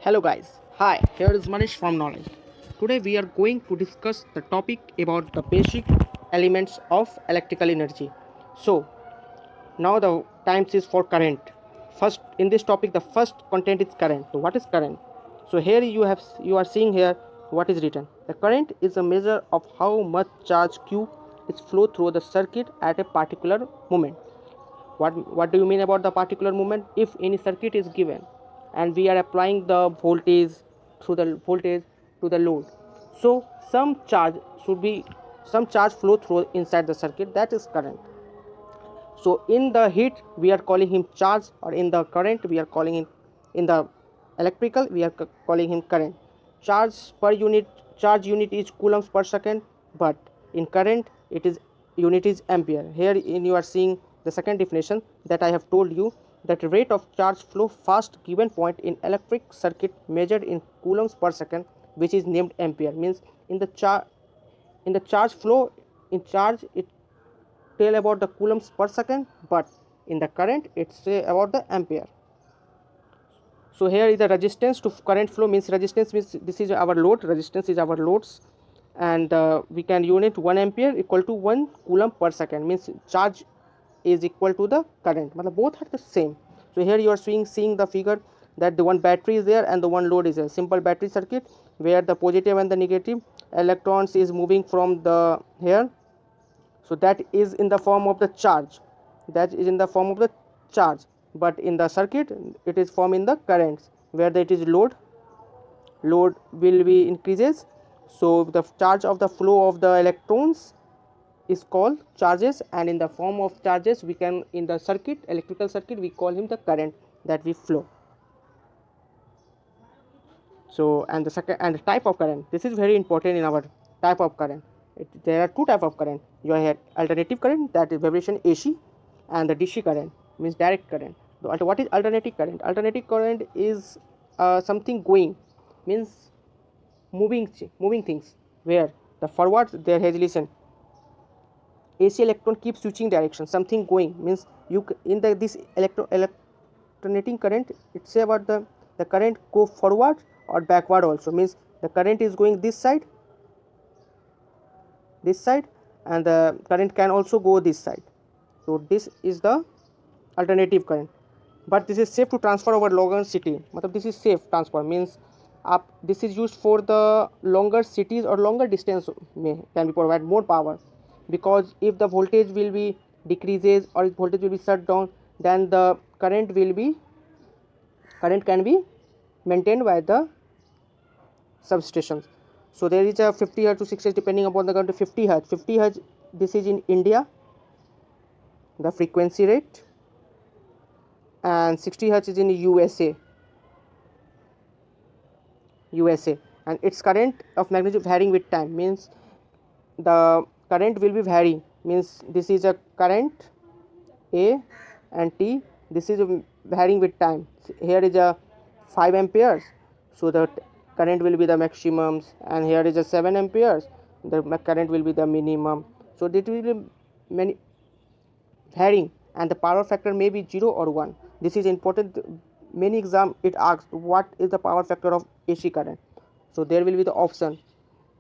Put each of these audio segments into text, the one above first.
Hello guys, hi, here is Manish from Knowledge. Today we are going to discuss the topic about the basic elements of electrical energy. So, now the times is for current. First in this topic the first content is current. So what is current? So here you are seeing here what is written. The current is a measure of how much charge Q is flow through the circuit at a particular moment. What do you mean about the particular moment? If any circuit is given and we are applying the voltage to the load, so some charge should be some charge flow through inside the circuit, that is current. So in the heat we are calling him charge, or in the current we are calling him, in the electrical we are calling him current. Charge unit is coulombs per second, but in current it is unit is ampere. Here in you are seeing the second definition that I have told you, that rate of charge flow fast given point in electric circuit measured in coulombs per second, which is named ampere. Means in the charge flow, in charge it tell about the coulombs per second, but in the current it say about the ampere. So here is the resistance to current flow. Means resistance means this is our load, resistance is our loads, and we can unit 1 ampere equal to 1 coulomb per second. Means charge is equal to the current, both are the same. So here you are seeing the figure that the one battery is there and the one load is a simple battery circuit, where the positive and the negative electrons is moving from the here. So that is in the form of the charge, but in the circuit it is formed in the currents, where it is load will be increases. So the charge of the flow of the electrons is called charges, and in the form of charges we can, in the circuit, electrical circuit, we call him the current that we flow. So and the second, and the type of current, this is very important in our type of current. There are two type of current. You have alternative current, that is vibration AC, and the DC current means direct current. What is alternative current? Alternative current is something going, means moving things, where the forward there has, listen, AC electron keeps switching direction, something going, means you in the this alternating current, it's about the current go forward or backward also. Means the current is going this side, and the current can also go this side. So this is the alternative current, but this is safe to transfer over longer city. This is safe transfer, means this is used for the longer cities or longer distance, can be provide more power, because if the voltage will be decreases or if voltage will be shut down, then the current can be maintained by the substations. So there is a 50 hertz to 60 hertz, depending upon the current. 50 hertz, this is in India, the frequency rate, and 60 hertz is in USA, and its current of magnitude varying with time. Means the current will be varying, means this is a current A and T, this is varying with time. Here is a 5 amperes, so the current will be the maximums, and here is a 7 amperes, the current will be the minimum. So it will be many varying, and the power factor may be 0 or 1. This is important. Many exam it asks what is the power factor of AC current. So there will be the option,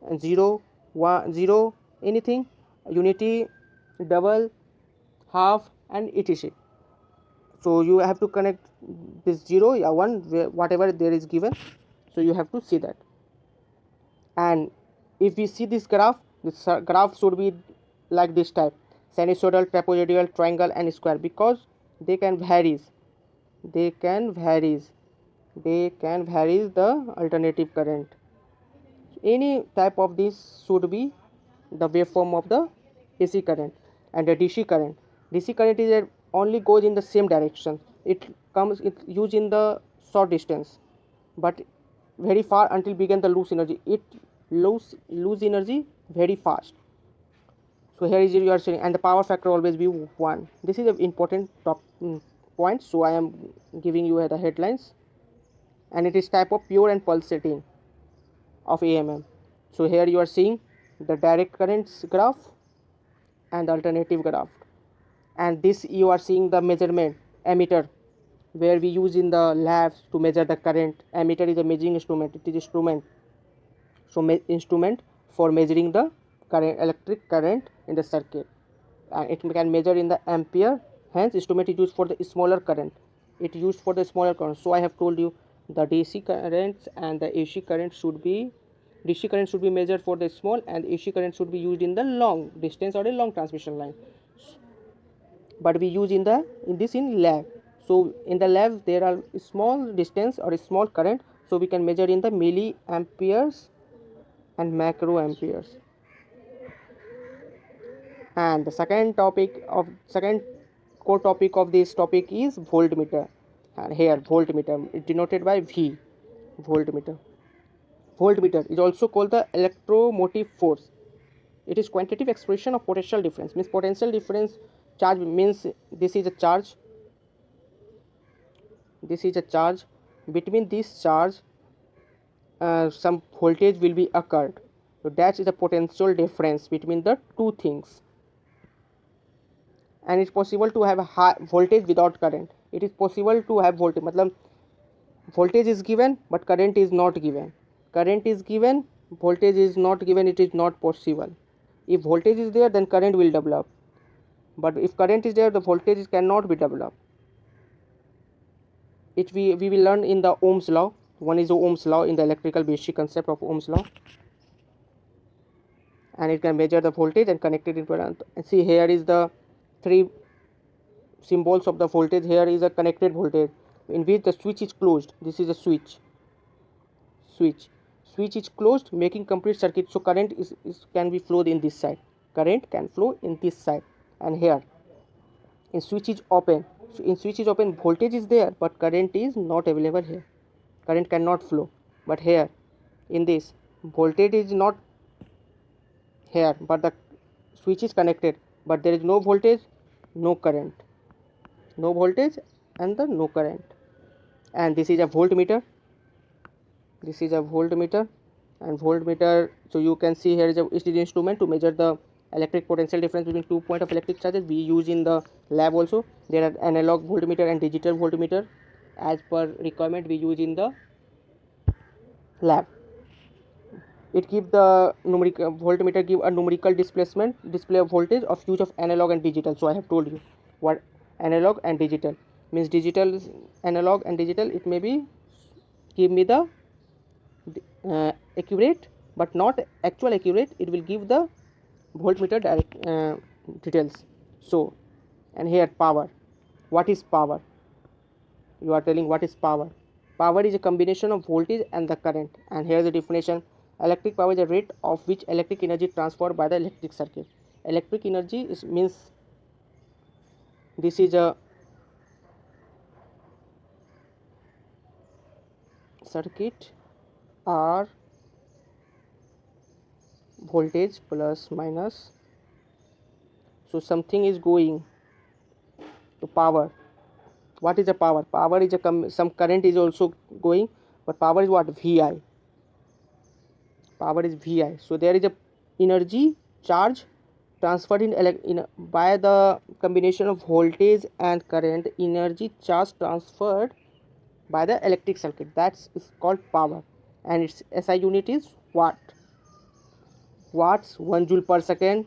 and 0, 1, 0, anything, unity, double, half, and etc. So you have to connect this 0, 1, whatever there is given. So you have to see that. And if we see this graph should be like this type: sinusoidal, trapezoidal, triangle, and square, because they can varies the alternative current. Any type of this should be the waveform of the AC current. And the DC current is only goes in the same direction. It used in the short distance, but very far until begin the lose energy. It lose energy very fast. So here is you are saying, and the power factor always be 1. This is an important point, so I am giving you the headlines. And it is type of pure and pulsating of AMM. So here you are seeing the direct currents graph and the alternative graph, and this you are seeing the measurement ammeter. where we use in the labs to measure the current. Ammeter is a measuring instrument. It is instrument, so instrument for measuring the current, electric current in the circuit, and it can measure in the ampere. Hence instrument is used for the smaller current. It used for the smaller current. So I have told you the DC currents and the AC current should be, DC current should be measured for the small, and AC current should be used in the long distance or a long transmission line. But we use in this in lab. So in the lab there are small distance or a small current, so we can measure in the milliamperes and microamperes. And the second core topic of this topic is voltmeter. And here voltmeter is denoted by V. Voltmeter is also called the electromotive force. It is quantitative expression of potential difference. Means potential difference charge means this is a charge. This is a charge. Between this charge, some voltage will be occurred. So that is the potential difference between the two things. And it's possible to have a high voltage without current. It is possible to have voltage. मतलब voltage is given but current is not given. Current is given, voltage is not given. It is not possible. If voltage is there, then current will develop. But if current is there, the voltage cannot be developed. We will learn in the Ohm's law. One is the Ohm's law in the electrical basic concept of Ohm's law. And it can measure the voltage and connect it into an. And see, here is the three symbols of the voltage. Here is a connected voltage in which the switch is closed. This is a switch is closed, making complete circuit. So current is can be flowed in this side. Current can flow in this side. And here in switch is open. So in switch is open, voltage is there but current is not available here. Current cannot flow. But here in this, voltage is not here but the switch is connected, but there is no voltage, no current. No voltage and the no current. And this is a voltmeter. This is a voltmeter. And voltmeter, so you can see here is it is an instrument to measure the electric potential difference between 2 points of electric charges. We use in the lab also. There are analog voltmeter and digital voltmeter. As per requirement we use in the lab. It gives the numerical voltmeter give a numerical display of voltage of use of analog and digital. So I have told you what analog and digital means. Digital, analog and digital, it may be give me the accurate but not actual accurate. It will give the voltmeter direct details. So, and here power. What is power? You are telling what is power? Power is a combination of voltage and the current. And here is the definition. Electric power is the rate of which electric energy transferred by the electric circuit. Electric energy is means this is a circuit or voltage plus minus. So something is going to power. What is the power? Power is a some current is also going, but power is what? VI. Power is VI. So there is a energy charge transferred in by the combination of voltage and current. Energy charge transferred by the electric circuit. That is called power, and its SI unit is watt. Watts, 1 joule per second.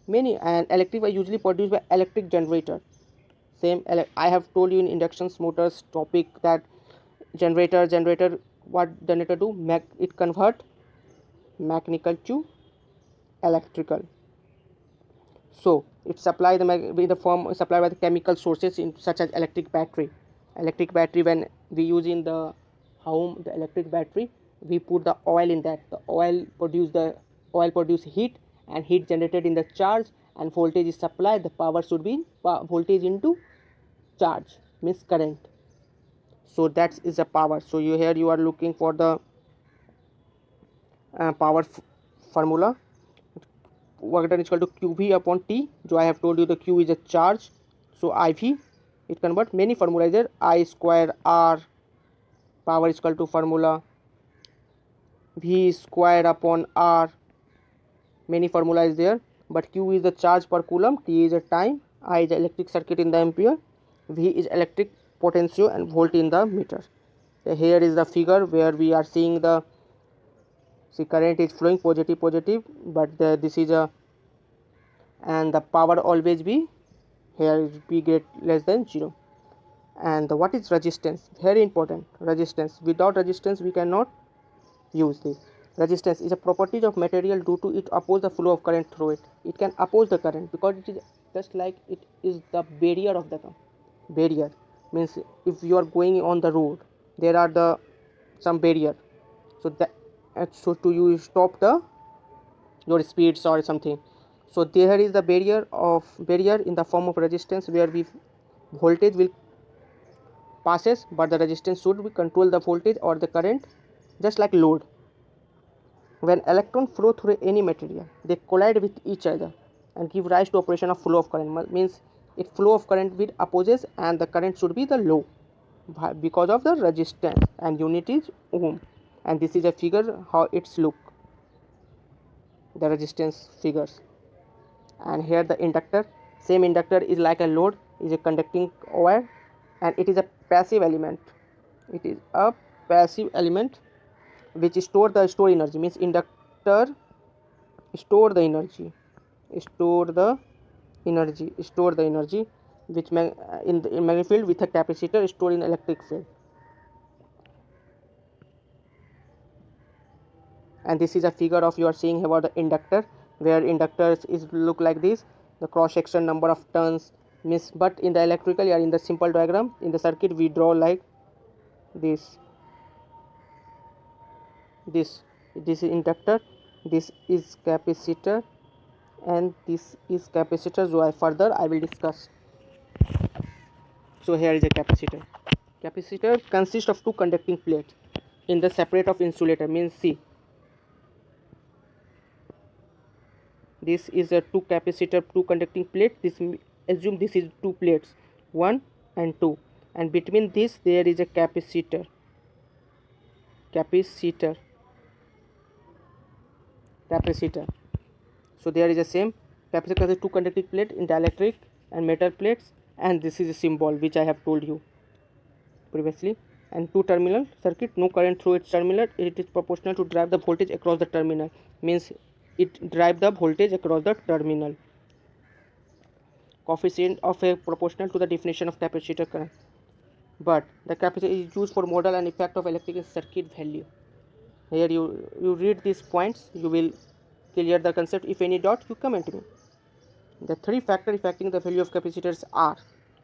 Many and electric are usually produced by electric generator. Same I have told you in induction motors topic that generator what generator do? It convert mechanical to electrical. So it supply with the form supplied by the chemical sources in such as electric battery. Electric battery, when we use in the home the electric battery, we put the oil in that. The oil produce heat, and heat generated in the charge, and voltage is supplied. The power should be voltage into charge means current. So that is a power. So here you are looking for the power formula. Work done is equal to QV upon T. So I have told you the Q is a charge. So IV, it convert many formula is there. I square R power is equal to formula V square upon R. Many formula is there, but Q is the charge per coulomb, T is a time, I is electric circuit in the ampere, V is electric potentio and volt in the meter. Here is the figure where we are seeing the current is flowing positive, but this is a, and the power always be here is be less than 0. And what is resistance? Very important. Resistance, without resistance we cannot use this. Resistance is a property of material. Due to it oppose the flow of current through it. It can oppose the current because it is just like it is the barrier of the barrier. Means if you are going on the road, there are the some barrier, so that so to you stop the your speeds or something. So there is the barrier in the form of resistance, where we voltage will passes, but the resistance should be control the voltage or the current, just like load. When electrons flow through any material, they collide with each other and give rise to operation of flow of current. Means it flow of current with opposes, and the current should be the low because of the resistance, and unit is ohm. And this is a figure how it's look, the resistance figures. And here the inductor, same inductor is like a load, is a conducting wire, and it is a passive element. It is a passive element which store energy. Means inductor store the energy which in magnetic field, with a capacitor stored in electric field. And this is a figure of you are seeing about the inductor, where inductors is look like this, the cross section number of turns. Means but in the electrical or in the simple diagram in the circuit we draw like this is inductor, this is capacitor, and this is capacitor. So further I will discuss. So here is a capacitor. Capacitor consists of two conducting plates in the separate of insulator. Means see, this is a two capacitor, two conducting plate. This assume this is two plates, 1 and 2, and between this there is a capacitor. So there is a same capacitor consists two conducting plate in dielectric and metal plates, and this is a symbol which I have told you previously. And two terminal circuit, no current through its terminal. It is proportional to drive the voltage across the terminal. Means it drive the voltage across the terminal. Coefficient of a proportional to the definition of capacitor current, but the capacitor is used for model and effect of electrical circuit value. Here you read these points, you will clear the concept. If any doubt, you comment me. The three factors affecting the value of capacitors are,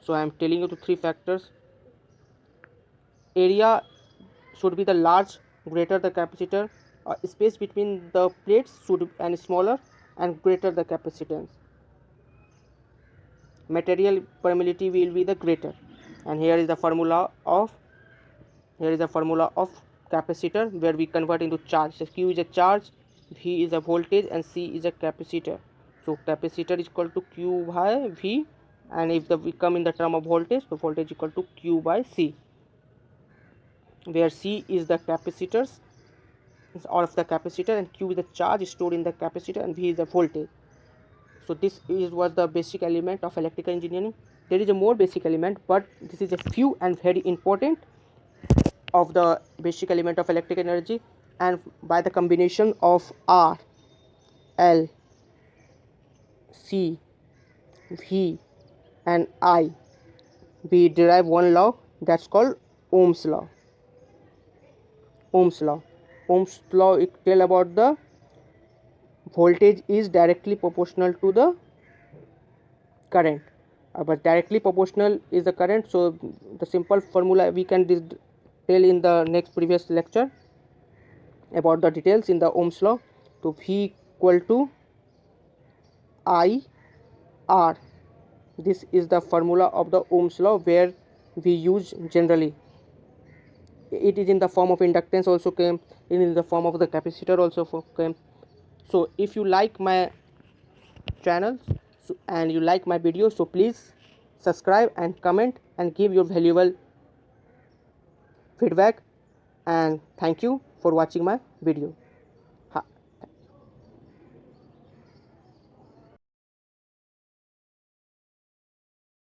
so I am telling you the three factors. Area should be the large, greater the capacitor. Space between the plates should and smaller, and greater the capacitance. Material permeability will be the greater. And here is the formula of capacitor, where we convert into charge. So Q is a charge, V is a voltage, and C is a capacitor. So capacitor is equal to Q by V, and if we come in the term of voltage, so voltage is equal to Q by C, where C is the capacitors of the capacitor, and Q is the charge stored in the capacitor, and V is the voltage. So this was the basic element of electrical engineering. There is a more basic element, but this is a few and very important of the basic element of electric energy. And by the combination of R, L, C, V and I, we derive one law that's called Ohm's law. Ohm's law it tell about the voltage is directly proportional to the current, but directly proportional is the current. So the simple formula we can tell in the next previous lecture about the details in the Ohm's law. So V equal to I R. This is the formula of the Ohm's law, where we use generally. It is in the form of inductance also came, it is in the form of the capacitor also came. So if you like my channel and you like my video, so please subscribe and comment and give your valuable feedback, and thank you for watching my video.